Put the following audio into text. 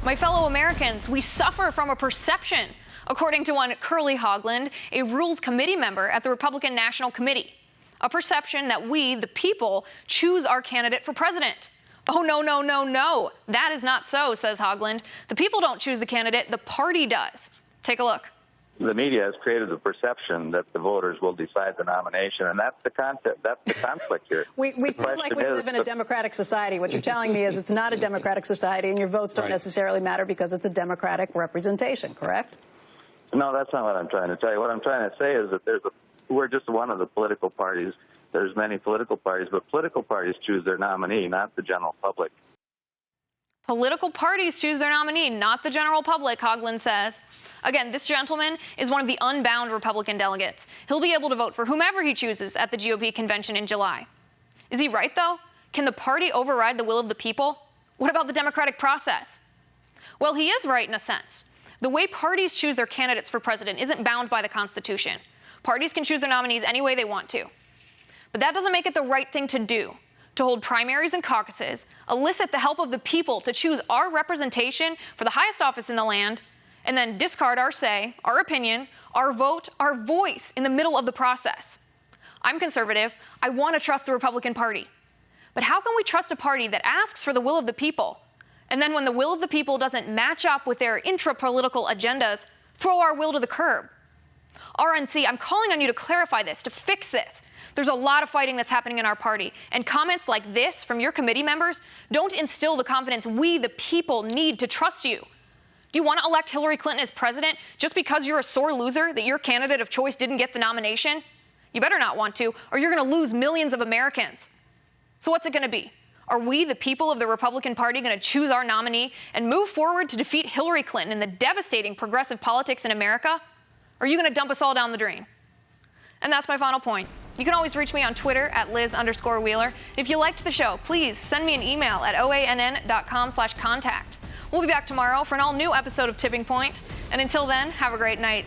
My fellow Americans, we suffer from a perception, according to one Curly Hogland, a Rules Committee member at the Republican National Committee. A perception that we, the people, choose our candidate for president. Oh, no, no, no, no. That is not so, says Hogland. The people don't choose the candidate, the party does. Take a look. The media has created the perception that the voters will decide the nomination, and that's the concept. That's the conflict here. We feel like we live in a democratic society. What you're telling me is it's not a democratic society, and your votes don't necessarily matter because it's a democratic representation, correct? No, that's not what I'm trying to tell you. What I'm trying to say is that we're just one of the political parties. There's many political parties, but political parties choose their nominee, not the general public. Political parties choose their nominee, not the general public, Hogland says. Again, this gentleman is one of the unbound Republican delegates. He'll be able to vote for whomever he chooses at the GOP convention in July. Is he right, though? Can the party override the will of the people? What about the democratic process? Well, he is right in a sense. The way parties choose their candidates for president isn't bound by the Constitution. Parties can choose their nominees any way they want to. But that doesn't make it the right thing to do. To hold primaries and caucuses, elicit the help of the people to choose our representation for the highest office in the land, and then discard our say, our opinion, our vote, our voice in the middle of the process. I'm conservative. I want to trust the Republican Party. But how can we trust a party that asks for the will of the people, and then when the will of the people doesn't match up with their intra-political agendas, throw our will to the curb? RNC, I'm calling on you to clarify this, to fix this. There's a lot of fighting that's happening in our party, and comments like this from your committee members don't instill the confidence we, the people, need to trust you. Do you want to elect Hillary Clinton as president just because you're a sore loser that your candidate of choice didn't get the nomination? You better not want to, or you're going to lose millions of Americans. So what's it going to be? Are we, the people of the Republican Party, going to choose our nominee and move forward to defeat Hillary Clinton in the devastating progressive politics in America? Or are you going to dump us all down the drain? And that's my final point. You can always reach me on Twitter at Liz_Wheeler. If you liked the show, please send me an email at oann.com/contact. We'll be back tomorrow for an all-new episode of Tipping Point. And until then, have a great night.